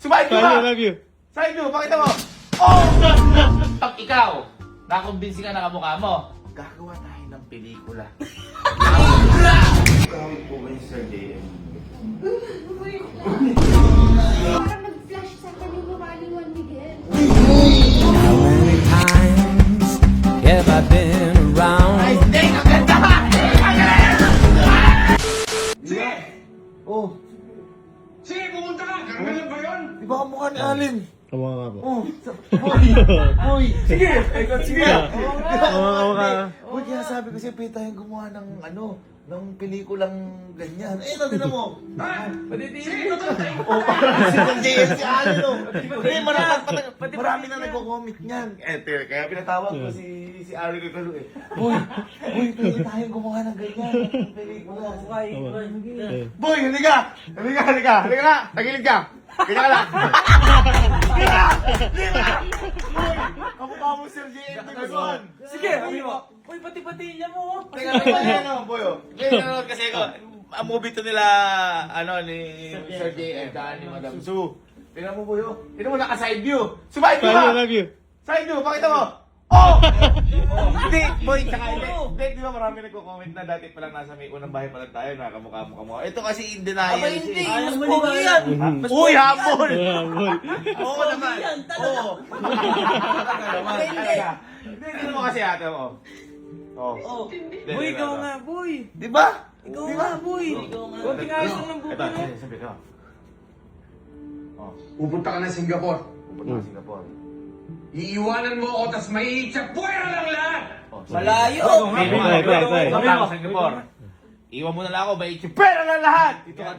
Sumahin ka ba? I love you. Side view, pakita mo. Oh! Pag ikaw, nakumbinsi ka na kamukha mo, gagawa tayo ng pelikula. Ikaw po ba yung Sir JM? Parang nag-flash sa akin yung mukha ni Juan Miguel. How many times have I been around? Ay, hindi! Ang ganda! Ang ganda! Sige! Oh, Sige, pumunta ka! Ganun lang ba yun? di ba kamukha ni Alin? Kamukha nga po. Oh, Uy! Sige! Sige! Uy, kaya sabi ko siya, pwede tayong gumawa ng ng pelikulang ganyan. Eh, natin mo. Ha? Sige, totoo tayo! Oh, parang si JM si Alin, no? Eh, marami na nagko-comment niyan. Eh, kaya pinatawag ko si Alin ko eh. Uy, pwede tayong gumawa ng ganyan. Ng pelikula. Boy, halika! Halika! Tagilid ka! Kanya ka lang! Boy, kamukha mo Sir JM Tugason! Sige, sabi mo. Uy, pati-pati niya mo. Teka, boy, oh. Ngayon, nanonood kasi ako. Ang movie to nila, ni Sir JM, tsaka ni Madam Sue. Tingnan mo, boy, oh. Tingnan mo, naka-side view. Side view, I love you. Side view, pakita mo. Oh! Hindi, boy, tsaka hindi, di ba marami nagko-comment na dati pa lang nasa may unang bahay pa lang tayo, nakamukha-mukha. Ito kasi in denial Aba, siya. hindi. eh. Mas pogi yan. Uy, habol! Habol. Oo naman. Oo. Talaga. Hindi, tingnan mo kasi ate mo. Oh. Oh. Hindi, Boy, hindi, ikaw hindi. nga, boy. Di ba? Ikaw Di nga, ba? boy. Kunting ayos lang ng buko Ito, mo. sabi ko. Oh, Pupunta ka ng Singapore. pupunta ka Singapore. Iiwanan mo ako, tas may puwera lang lahat! Oh, Malayo. Pupunta ka Singapore. Iwan mo na lang ako, may pera na lahat! Dito ka.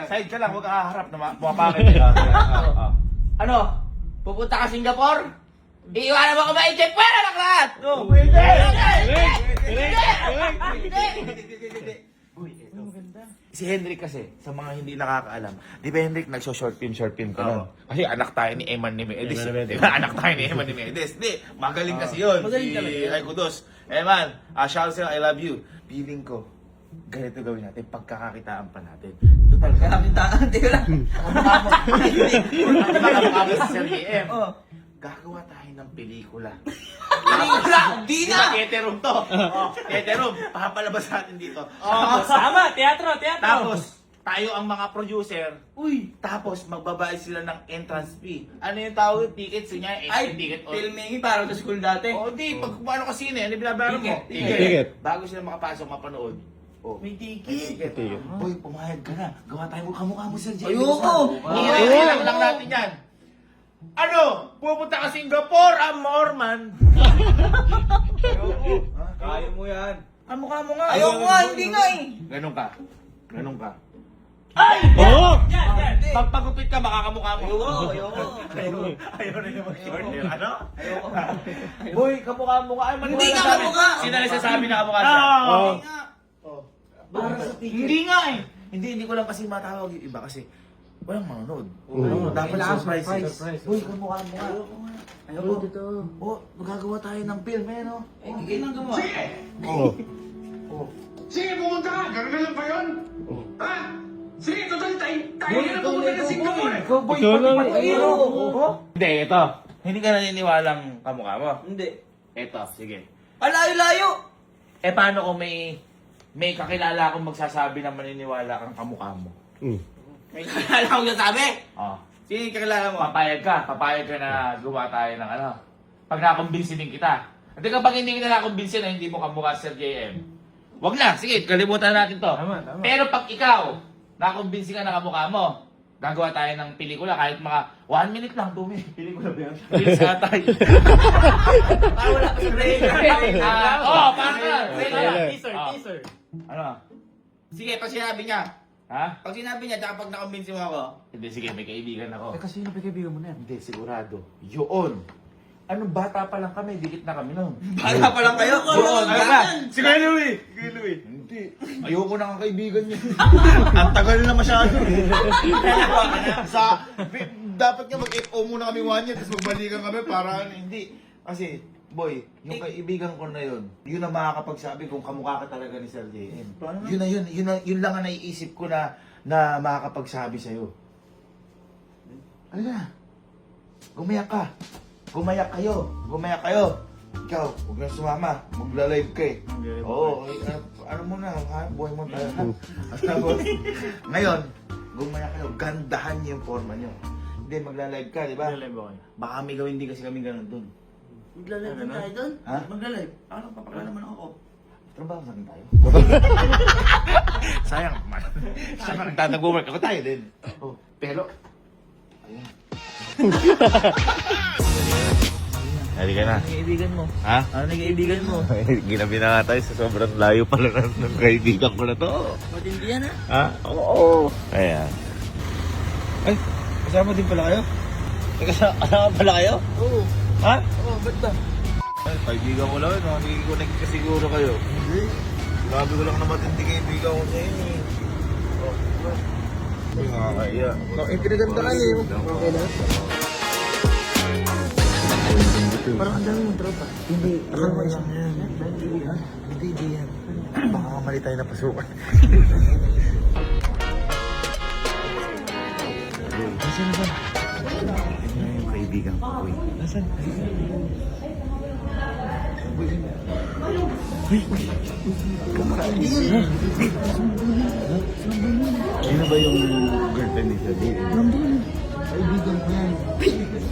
Side ka lang, huwag ka haharap na pumapakit. Ano? Pupunta ka Singapore? Iiwanan mo ako, may pera lang lahat! No, pwede! Uy, ito. Si Henrik kasi, sa mga hindi nakakaalam, di ba Henrik nagso-short film ka nun? Kasi anak tayo ni Eman ni Medes. Anak tayo ni Eman ni Medes. Di, magaling kasi yun. Magaling talaga yun. Ay, kudos. Eman, shout out sa'yo, I love you. Feeling ko, ganito gawin natin, pagkakakitaan pa natin. Total ka. Kapitaan, di ba? Kamukha si Sir JM. Oh. Gagawa tayo ng pelikula. Di Di na. ba, theater room to? Theater room, papalabas natin dito. Tama, teatro. Tapos, tayo ang mga producer. Uy. Tapos, magbabayad sila ng entrance fee. Ano yung tawag? Tickets? Yun niya, Ay, ticket. filming parang sa school dati. O, di. Pag paano ka sine, ano binabayaran mo? Ticket. Bago sila makapasok, mapanood. Oh. May ticket. Ticket. Boy, pumayag ka na. Gawa tayo kamukha mo, Sir Jay. Ayoko. Ilang lang natin yan. Ano? Pupunta ka Singapore, Morman. Kaya mo yan. Kamukha mo nga. Ayoko nga, hindi nga eh. Ganun ka. Oo! Pagpagupit ka, makakamukha mo. Ayoko. Ayaw na yung mag-short hair. Ano? Boy, kamukha mo nga. Ay, Hindi nga kamukha. Sino nagsasabi na kamukha siya? Oo. Para sa ticket. Hindi nga eh. Hindi ko lang kasi matawag yung iba kasi walang manonood. Dapat surprises. Boy, kamukha mo nga. Ayoko. Oh, magagawa tayo ng film eh, no? Hindi nang gumawa. Sige! Oh. Sige, pumunta ka! Ganun lang ba yun? Ha? Sige, total tayo na pumunta ng Singapore! Ikaw, boy, Ikaw lang. Hindi, ito. Hindi ka naniniwalang kamukha mo. Hindi. Ito, sige. Alayo-layo. Eh, paano kung may kakilala akong magsasabi na maniniwala kang kamukha mo? May kakilala akong nasabi. Oh. Sino yung kakilala mo? Papayag ka na gumawa tayo ng ano. Pag nakumbinsin din kita. Hindi kapag hindi kita nakumbinsin na hindi mo kamukha Sir JM. Wag na, sige, kalimutan natin to. Pero pag ikaw, nakumbinsin ka na kamukha mo, gagawa tayo ng pelikula kahit mga 1 minute lang, 2 minutes. Pelikula ba yan? Pelikula tayo. Wala pa sa trailer. Parang Teaser. Ano? Sige, pag sinabi niya. Ha? Pag sinabi niya, tsaka pag nakumbinsi mo ako. Hindi, sige, may kaibigan ako. kasi napagkaibigan mo na yan. Hindi, sigurado. Yun. Anong bata pa lang kami, dikit na kami noon. Bala pa lang kayo. Yun, ano ba? Si Kuya Louie! Hindi. Ayoko na kang kaibigan niya. Ang tagal na masyado. Dapat nga mag-FO muna kami 1 year, tapos magbalikan kami para hindi. Kasi, boy, yung kaibigan ko na yun ang makakapagsabi kung kamukha ka talaga ni Sir JM. Yun lang ang naiisip ko na makakapagsabi sa'yo. Halika. Gumayak ka. Gumayak kayo. Gumayak kayo. Ikaw, huwag na sumama. Magla-live ka eh. Oo, ano mo na, ha? Buhay mo tayo, ha? Tapos, ngayon, gumayak kayo. Gandahan niyo yung forma niyo. Hindi, magla-live ka, di ba? Magla-live ako. Baka may gawin din kasi kami ganun dun. Magla-live din tayo doon? Ha? Magla-live. Ano, papakala naman ako. Trabaho sa akin tayo. Sayang naman. Siya pa nagtatag-work. Ako tayo din. Oh, pero... Ayan. Halika na. Kaibigan mo. Ha? Ano na kaibigan mo? Ginabi na nga tayo sa sobrang layo pala ng kaibigan ko na to. Matindi yan ha? Ha? Oo. Ayan. Ay, kasama din pala kayo? Kasama pala kayo? Oo. Ha? Oo, ba't ba? Ay, kaibigan ko lang yun. Hindi ko nagkasiguro kayo. Hindi. Sabi ko lang na matindi kaibigan ko sa inyo. Oh, hindi nga kaya. Eh, pinaganda ka niya. Okay na? Parang ang dami mong tropa. Hindi. Akala mo isang yan. Hindi yan. Baka mali tayo na pasukan. Nasaan na ba? Ito na yung kaibigan ko, boy. Nasaan? Sino ba yung girlfriend ni Sir Jay? Kaibigan ko yan.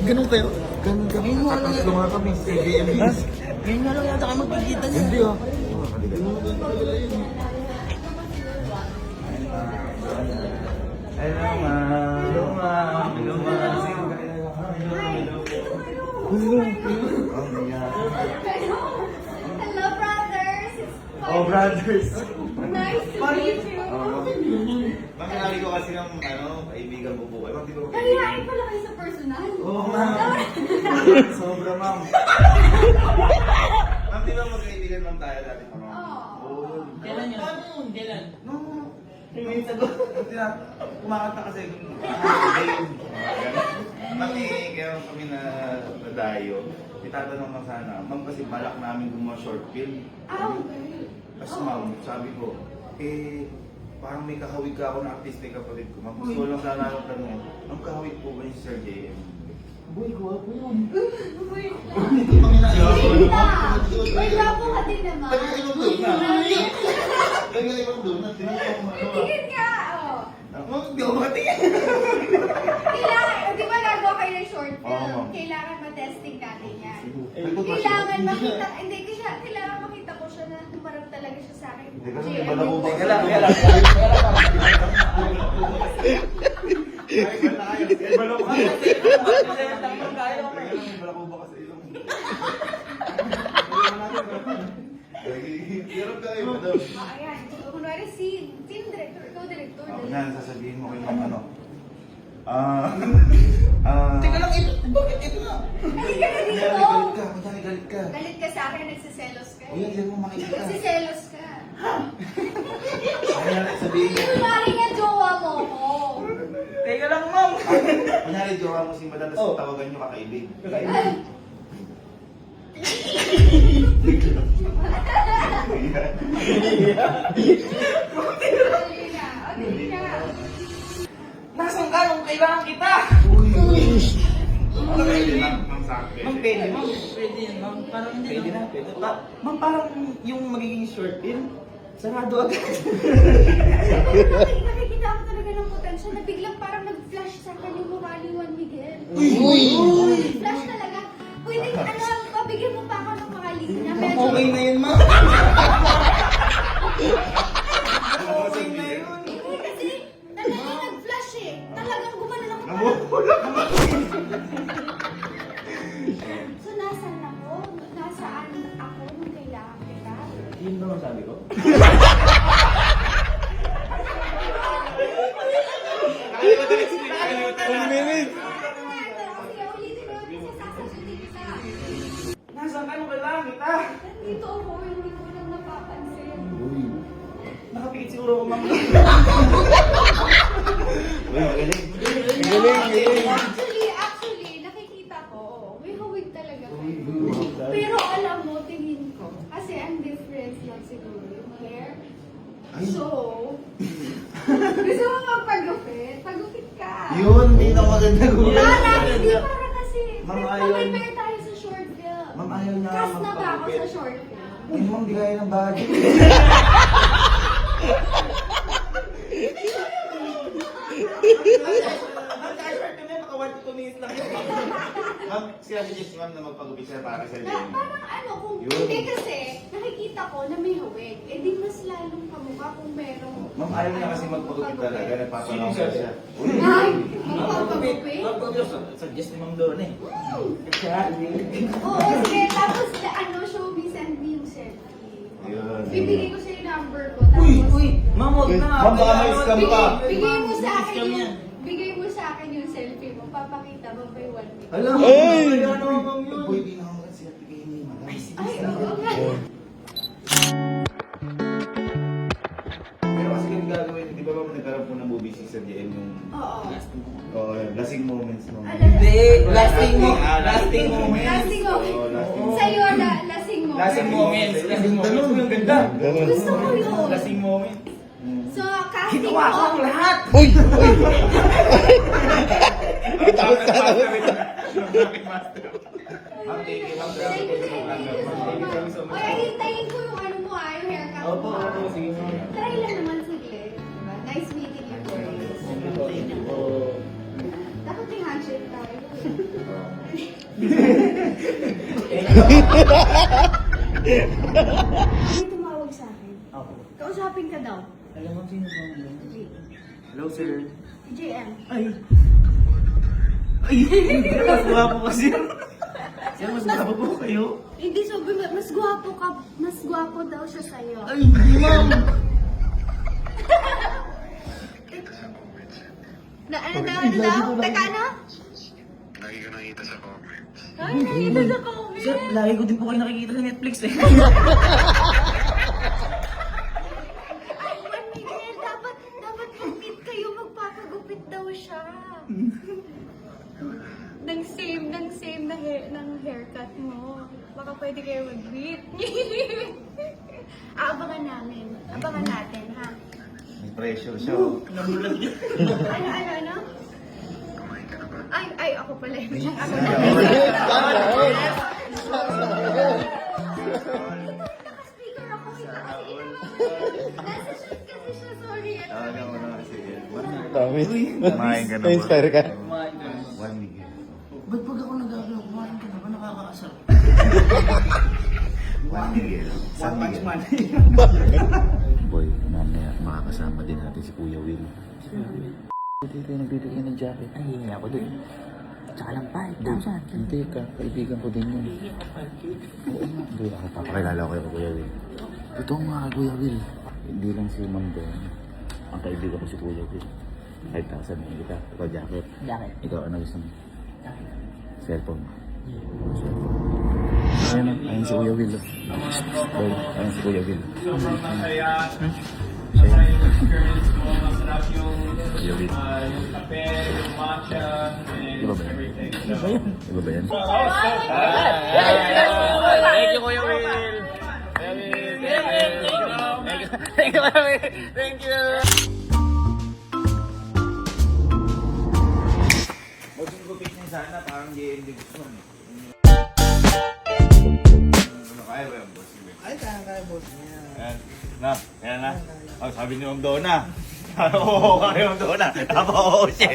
Ganun kayo? Ganun kami. Tatatlo nga kami sa CBM. Ha? Ngayon nga lang yata kayo magkikita niya. Hindi ah. Hello ma'am. Hello ma'am. Hello ma'am. Hello, brothers. It's fun. Oh, brothers. Nice to meet you. Makinari ko kasi ng kaibigan ko po. Ay, ma'am, di ba Kalihain pala kayo sa personal. Oo, ma'am. Sobra, ma'am. Ma'am, di ba magkaibigan ma'am tayo dati pa, ma'am? Oo. Kailan yun? Kailan? No. May sagot. Kumakanta kasi. Mami, kaya kami na dayo. Itatanong lang sana. Ma'am, kasi balak namin gumawa short film. Tapos ma'am, sabi ko, parang may kahawig ka ako na artist na kapatid ko. Ma'am, gusto ko lang sana akong tanong. Ang kahawig po ba yung Sir JM? Boy, gawa po yun. Wait Hindi pa ginagawa ko. Wait, wapo ka din naman. Tagay ko doon na. Tagay ko doon na. Tinatawag ko ano. Tingin ka, oh. Ma'am, di ako makatingin. Kailangan, di ba nagawa kayo ng short Oo, ma'am. film? Kailangan ma-testing natin yan. Nagtuturo Kailangan siya. makita, hindi kasi kailangan makita ko siya na humarap talaga siya sa akin. Hindi kasi JM. iba na po ba? Teka lang, teka lang. Wala po ba kasi ilong? Hirap ka kayo, madam. Ayan, kunwari si team director, ikaw director. Ako na, sasabihin mo kayo ng ano. Teka lang, bakit ito na? Halika na Kunyari dito! galit ka, kunyari galit ka. Galit ka sa akin, nagsiselos ka. O yan, yan mo makikita. Nagsiselos ka. Kunyari sabihin mo. Kunwari nga jowa mo ko. Teka lang, ma'am. Kunyari jowa mo si madam, tapos tawagan nyo kakaibig. Dali na, o dali na. Nasaan ka nung kailangan kita? Pwede lang, ma'am sa akin. Ma'am, pwede, ma'am. Pwede yan, ma'am. Parang hindi pwede na. Pwede. Ma'am, parang yung magiging short film, sarado agad. Nakikita ko talaga ng potential na biglang parang nag-flash sa akin yung mukha ni Juan Miguel. Flash talaga. Pwede, pabigyan mo pa ako ng mahalin na medyo... Okay na yun, ma'am. Okay na yun. Hindi, kasi talagang nag-flash eh. Talagang gumana ako parang... So, nasaan ako? Nasaan ako nung kailangan kita? Yun naman sabi ko. Kasi ulitin mo, kasi sasagutin kita. Nasaan ka nung kailangan kita? Nandito ako, hindi ko lang napapansin. Nakapikit siguro ako, ma'am. Actually, nakikita ko, may hawig talaga kayo. Pero alam mo, tingin ko, kasi ang difference lang siguro yung hair. So, gusto mo magpagupit? Pagupit ka. Yun, hindi na maganda. maganda gawin. Para, hindi para kasi. Ma'am, ayaw. Mag-prepare tayo sa short film. Ma'am, ayaw na Cast na ba ako magpagupit. sa short film? Eh, ma'am, di kaya ng budget. Ma'am, kaya short kami, maka 1 to 2 minutes lang yun. Ma'am, sinabi niya si ma'am na magpagupit siya para sa Na, JM. parang ano, kung Yun. hindi kasi, nakikita ko na may hawig. Eh di mas lalong kamukha kung merong... Ma'am, ayaw niya kasi magpagupit talaga. Nagpapalong siya. Ay, magpapagupit? Suggest ni Ma'am Donna eh. Oo, sige. Tapos, ano, showbiz and me yung selfie. Yun. Bibigay ko sa yung number ko. Tapos, Ma'am, huwag na. Ma'am, baka may scam pa. Bigay mo sa akin Scam yung... yan. Bigay mo sa akin yung selfie mo. Papakita mo by 1 week. Alam mo, kaya naman ma'am yun. Pwede na ako siya bigay ni madam. Ay, oo nga. Pero kasi yung gagawin, di ba ma'am nagkaroon po ng movie si Sir JM yung Oo. lasing moments mo. Hindi, lasting mo. Lasting moment. Lasing moment. Oo, lasting Sa'yo, lasing moment. Lasting moments. Lasting moments. Yung ganda. Gusto ko yun. Lasting moment. So, casting Ginawa ko ang ko. lahat. Ma'am, thank you ma'am. Thank you, thank you so much. Oy, hintayin ko yung ano mo yung haircut mo. Opo, opo, sige mo. Try lang naman saglit. Diba? Nice meeting you, Grace. Dapat may handshake tayo. May tumawag sa akin. Ako. Kausapin ka daw. Alam mo sino ba yun? Hello, sir. JM. Ay. Ay, mas gwapo kasi. Sir, mas gwapo po kayo. Hindi, sabi mo, mas gwapo ka. Mas gwapo daw siya sa'yo. Ay, hindi ma'am. Ano daw? Teka, ano? Lagi ka nakita sa comments. Ay, nakita sa comment. Sir, lagi ko din po kayo nakikita sa Netflix eh. Ay, Juan Miguel, dapat mag-meet kayo, magpapagupit daw siya. Nang same ng haircut mo. Baka pwede kayo mag-meet. Abangan namin. Abangan natin, ha? May pressure siya. Namulat niya. Ano? Ay, ako pala. Ako na. Naka-speaker ako. Nasa shoot kasi siya, sorry. Talaga mo na kasi. Promise. Kumain ka na ba? Na-inspire ka? Kumain ka. Juan Miguel. Ba't pag ako nagagawa, kumain ka na ba? Nakakaasar. Juan Miguel. San Miguel. Boy, mamaya makakasama din natin si Kuya Will. Dito nagbibigay ng jacket. Ay, hindi ako din. Tsaka lang 5,000. Hindi ka, kaibigan ko din yun. Oo nga. Hindi ako papakilala ko kay Kuya Will. Ito nga, Kuya Will. Hindi lang si Ma'am Don. Ang kaibigan ko si Kuya Will. 5,000 na kita. Ikaw jacket. Jacket. Ikaw ano gusto mo? Cellphone. Ayun na, ayun si Kuya Will. Boy, ayun si Kuya Will. Kuya Will. Iba ba yan? Iba ba yan? Thank you, Kuya Will. Thank you, Kuya Will. Thank you. Bossing gupit niya sana, parang JM din gusto mo. Ano kaya ba yung bossing gupit? Ay, kaya boss niya. Ayan na. Oh, sabi ni Ma'am Donna. Oo, kaya Ma'am Donna. Tama oo siya.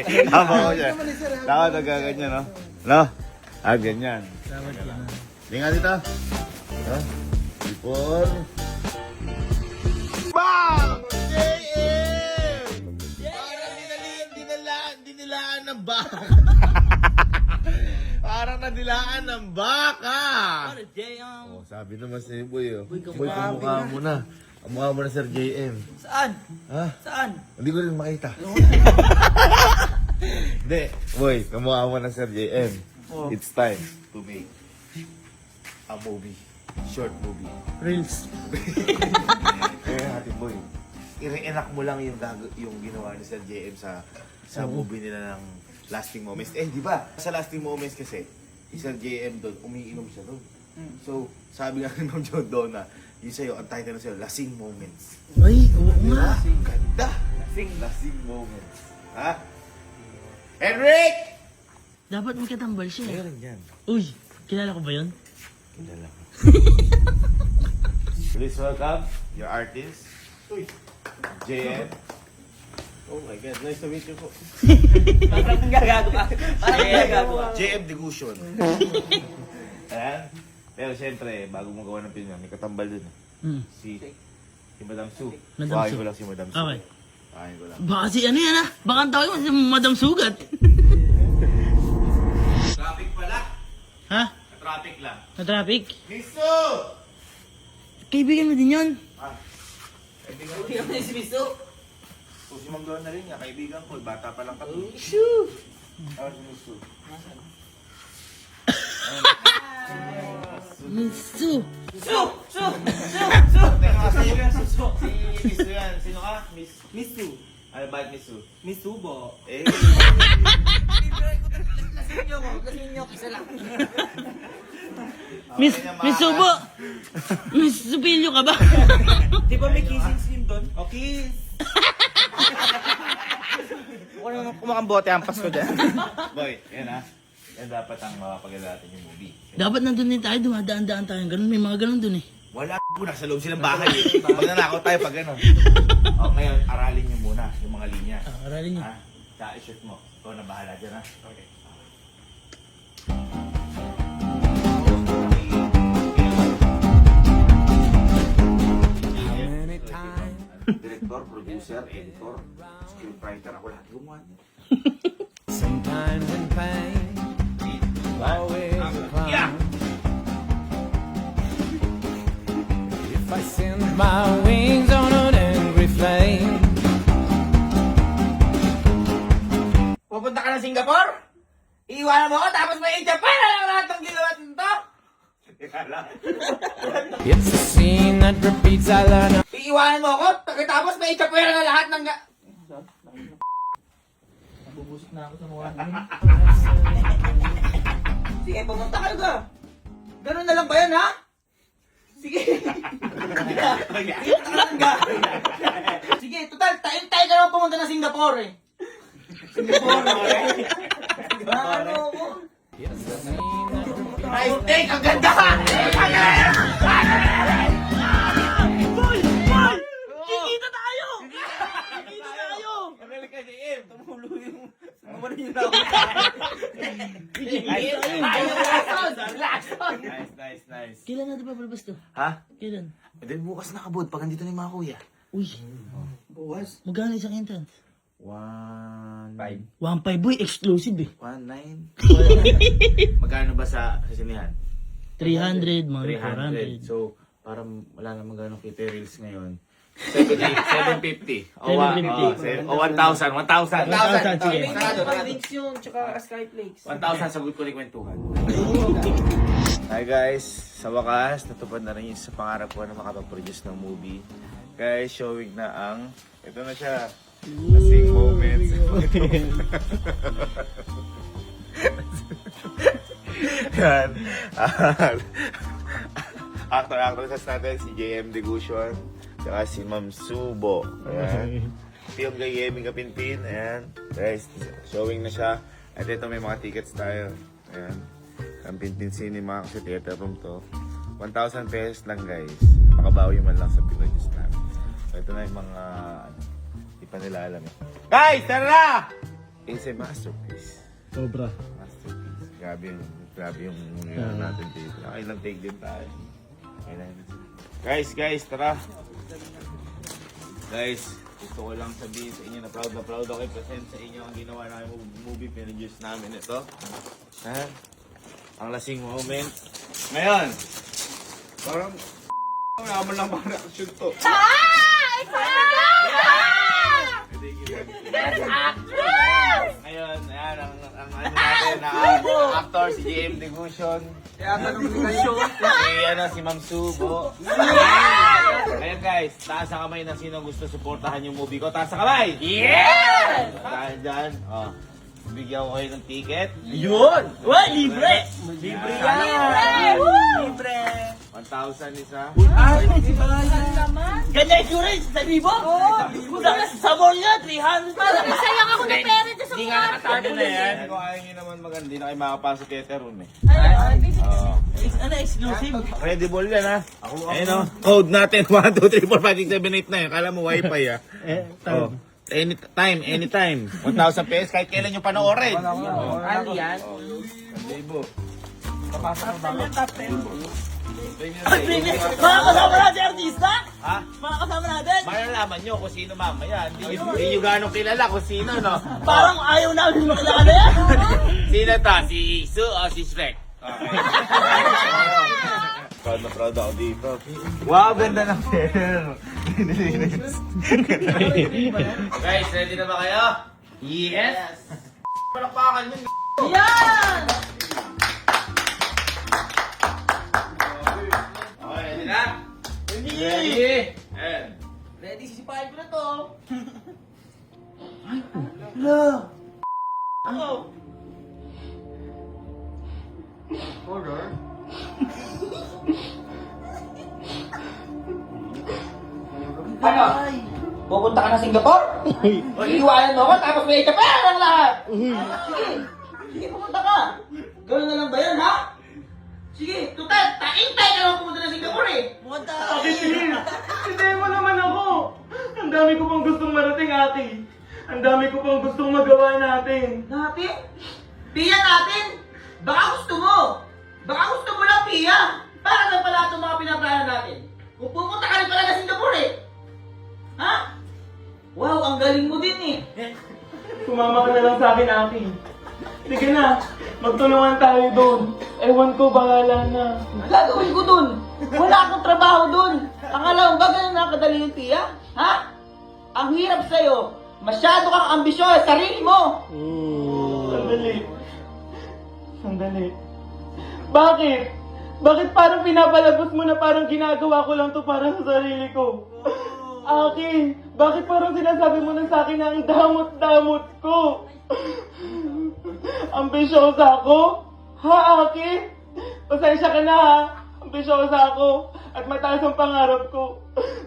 Dapat nagkaganyan, no? No? Ganyan. Salamat yan. Hindi nga dito. No? Ipon. Bang! JM! Parang dinilaan ng baka. Parang nadilaan ng baka. Oh, sabi naman sa Boy, oh. Boy, kamukha mo na. Kamukha mo na Sir JM. Saan? Ha? Saan? Hindi ko rin makita. Hindi. Boy, kamukha mo na Sir JM. Oh. It's time to make a movie. Short movie. Reels. Kaya natin, boy. I-reenact mo lang yung ginawa ni Sir JM sa movie nila ng Lasting Moments. Eh, di ba? Sa Lasting Moments kasi, si Sir JM doon, umiinom siya doon. So, sabi nga ni Ma'am John Donna, yung sa'yo, ang title na sa'yo, Lasting Moments. Ay, oo nga. Ganda! Lasting Moments. Ha? Henrik! Dapat may katambal siya. Meron yan. Uy, kilala ko ba yun? Kilala ko. Please welcome your artist, JM. Oh my God, nice to meet you po. Parang gagago ka. JM Degution. Ayan. Pero siyempre, bago mo gawa ng film, may katambal dun. Si Madam Sue. Madam Buhayin Sue. ko lang si Madam Sue. Okay. Buhayin ko lang. Baka si ano yan ah. Baka ang tawag mo si Madam Sugat. Traffic pala. Ha? Traffic lang. Na traffic? Miss Sue! Kaibigan mo din yun? Kaibigan ko. Si Miso. So, si Ma'am Doan na rin niya, kaibigan ko. Bata pa lang kami. Shoo! Ah, si Miss Sue. Misu! Teka, kasi yung suso. Si Miss Sue yan. Sino ka? Miso. Ano ba Miss Sue? Misubo. Eh, Miss, okay na, Miss Subo! Miss Supilyo ka ba? Di ba may kissing scene doon? O kiss. Kung ano kumakambote ang Pasko dyan. Boy, yan ha. Yan dapat ang mapapaganda natin yung movie. Dapat nandun din tayo, dumadaan-daan tayo. Ganun, may mga ganun dun eh. Wala nasa loob silang bahay eh. Pag nanakaw tayo pag gano'n. O, ngayon, aralin nyo muna yung mga linya. Aralin niyo. Ha? Tsaka i-shoot mo. Ikaw na bahala dyan ha. Okay. Many times. Director, producer, editor, scriptwriter, ako lahat gumawa niya. Sometimes in pain, always a crime. If I send my wings on an angry flame, Pupunta ka ng Singapore? Iiwanan mo ako tapos may Japan na lang lahat ng ginawa nito? it's a scene that repeats. I learn. Iiwanan mo ako tapos may Japan na lahat ng... Nabubusok na ako sa mukha namin. Sige, pumunta kayo ka. Ganun na lang ba yan, ha? Sige. Sige, total, tayo ka naman pumunta ng Singapore eh. Singapore, ano ko? It's a scene that repeats. Nice take, ang ganda! Boy! Boy! Kikita tayo! Kikita tayo! Magaling ka, JM. Tumulo yung... Tumulo yung labo. Nice. Kailan natin papalabas to? Ha? Kailan? Hindi, bukas nakabod. Pag andito na yung mga kuya. Uy, Buwas. magkano isang entrance? 1.5. 1.5 boy, exclusive eh. 1.9. Magkano ba sa sinihan? 300, mga 300. 400. So, parang wala namang gano'ng kita reels ngayon. 750. O 1,000. 1,000. 1,000, sige. Links yun, tsaka Skyflakes. 1,000 sagot ko ni kwentuhan. Hi guys, sa wakas, natupad na rin yung sa pangarap ko na makapag-produce ng movie. Guys, showing na ang, ito na siya, Asing Moments. Yan. Actor-actresses natin, si JM Degution, saka si Ma'am Subo. Ayan. Film kay Yemi Kapinpin. Ayan. Guys, showing na siya. At ito may mga tickets tayo. Ayan. Kapinpin Cinema kasi theater room to. 1,000 pesos lang guys. Makabawi man lang sa Pinoyos namin. So ito na yung mga hindi pa nila alam eh. Guys, tara na! It's a masterpiece. Sobra. Masterpiece. Grabe yung natin dito. Nakailang take din tayo. Guys, tara. Guys, gusto ko lang sabihin sa inyo na proud ako i-present sa inyo ang ginawa namin movie, pinroduce namin ito. Ha? Ang lasing moment. Ngayon, parang naman lang pang reaction to. Ngayon, ayan, ang ano natin na actor, si JM Degution. Si Ma'am Subo. Ngayon guys, taas ang kamay na sino gusto suportahan yung movie ko. Taas ang kamay! Yeah! Dahil dyan, bigyan ko kayo ng ticket. Yun! Uy, libre! Libre yan! Libre! 1,000 isa. Ganyan yung insurance, 1,000? Oo! Kung sa sabor niya, 300. Parang masayang ako na pera dyan sa Hindi nga naka-tarpaulin yan. Kung ayaw nyo naman maganda, hindi na kayo makapasok kay Teron eh. Ano, exclusive? Credible yan ha. Ayun o. Code natin 1, 2, 3, 4, 5, 6, 7, 8, 9. Kala mo wifi ha. Oh. Anytime. 1,000 pesos kahit kailan nyo panoorin. Ano yan? Libo. Mga kasama natin, artista? Ha? Mga kasama natin? Malalaman nyo kung sino mamaya. Hindi nyo gano'ng kilala kung sino, no? Parang ayaw namin makilala na yan. Sino to? Si Sue o si Shrek? Okay. Proud na proud ako dito. Wow, ganda ng hair. Guys, ready na ba kayo? Yes! Palakpakan yun. Yan! Okay, ready na? Ready! And... Ready, sisipahin ko na to. Ano? Pupunta ka na Singapore? O iiwanan mo ako tapos may ka pa ang lahat? Sige. Sige, pupunta ka. Gawin na lang ba yan, ha? Sige, total, taintay ka lang pumunta na Singapore eh. Pumunta. Hindi mo naman ako. Ang dami ko pang gustong marating, ate. Ang dami ko pang gustong magawa natin. Natin? Pia natin? Baka gusto mo. Baka gusto mo lang, Pia. Para saan pala itong mga pinaplano natin? Kung pupunta ka rin pala na Singapore eh. Ha? Wow, ang galing mo din eh. Sumama ka na lang sa akin, ate. Sige na, magtulungan tayo doon. Ewan ko, bahala na. Ang gagawin ko dun? Wala akong trabaho dun. Akala mo ba ganun nakadali yung Pia? Ha? Ang hirap sa'yo. Masyado kang ambisyoso sa sarili mo. Sandali. Bakit? Bakit parang pinapalabas mo na parang ginagawa ko lang to para sa sarili ko? Aki, bakit parang sinasabi mo na sa akin na ang damot-damot ko? Ambisyosa ako? Ha, Aki? Pasensya ka na ha. Ambisyosa ako. At mataas ang pangarap ko.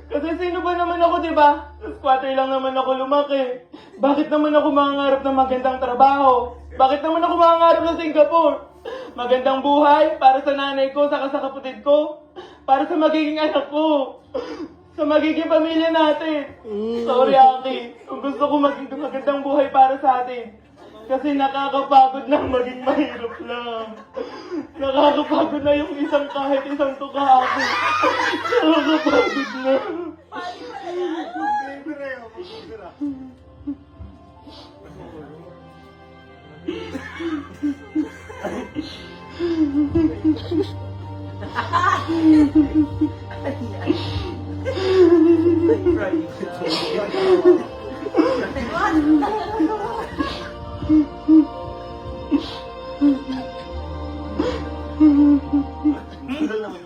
Kasi sino ba naman ako, di ba? Sa squatter lang naman ako lumaki. Bakit naman ako mangangarap ng magandang trabaho? Bakit naman ako mangangarap ng Singapore? Magandang buhay para sa nanay ko, saka sa kapatid ko. Para sa magiging anak ko. Sa magiging pamilya natin. Sorry, Aki. Kung gusto ko maging magandang buhay para sa atin. Kasi nakakapagod na maging mahirap lang. Nakakapagod na yung isang kahit isang tuka, Aki. Nakakapagod na.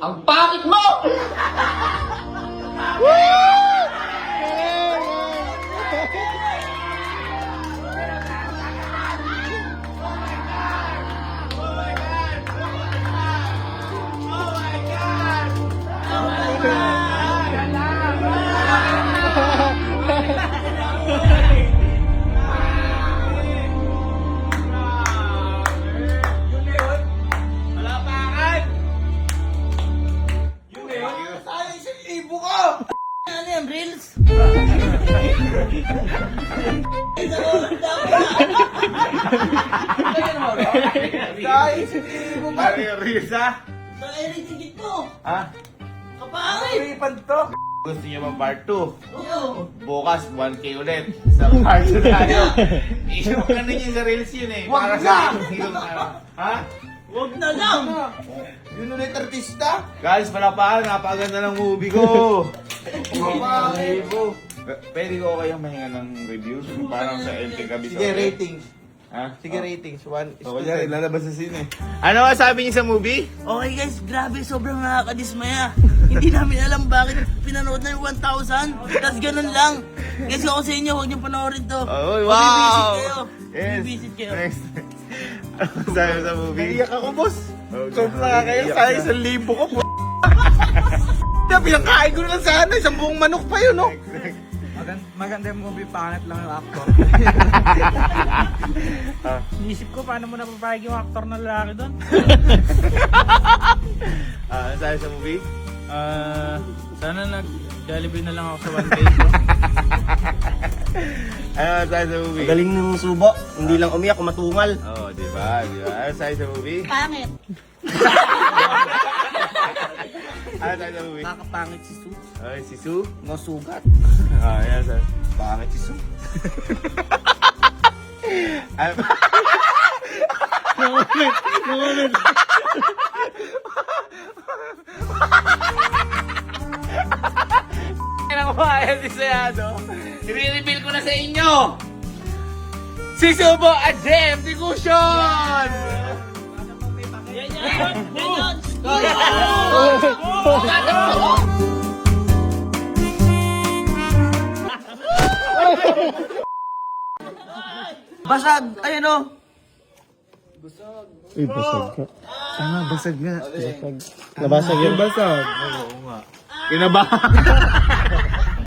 Ang pangit mo! Ano yan, Reels? Guys, hindi mo ba? Risa? Sa editing mo. Ha? Kapangit. Gusto niyo bang part 2? Oo. Bukas, 1K ulit. Sa part 2 tayo. Iyon ka na yun sa reels yun eh. Para sa yung ha? Huwag na lang. Yun ulit artista? Guys, palakpakan. Napakaganda ng movie ko. Pwede ko kayong mahinga ng reviews? Parang sa LT Kabisa. Sige, ratings. Ha? Sige, ratings. 1 is O, to kunyari, 10. lalabas sa sine. Ano masabi niyo sa movie? Okay guys, grabe, sobrang nakakadismaya. Hindi namin alam bakit pinanood na yung 1,000. Tapos ganun lang. Guys, ako sa inyo, huwag niyo panoorin to. Oh, wow! Mabibisit kayo. Yes. Mabibisit kayo. Next. Ano masabi mo sa movie? Naiyak ako, boss. Oh, Sobrang nakakaiyak. naiyak Sana ka. 1,000 ko, p***. Pinakain ko na lang sana. Isang buong manok pa yun, no? Maganda yung movie, pangit lang yung actor. Inisip ko, paano mo napapayag yung actor na lalaki doon? Ano sabi sa movie? Sana nag-Jollibee na lang ako sa 1K. Ano sabi sa movie? Galing ng subo, hindi lang umiyak, matungal. Oo, di ba? Ano sabi sa movie? Pangit. Ano sabi sa movie? Nakakapangit si Su. Ay, si Sue? No sugat. Yan sabi. Pangit si Sue. Ano ba? Ang mga disayado. I-reveal ko na sa inyo. Si Subo at JM Digusion! Basag! Ayun o! Uy, basag ka. Tama, basag nga. Basag. Nabasag yun. Basag. Kinabahan.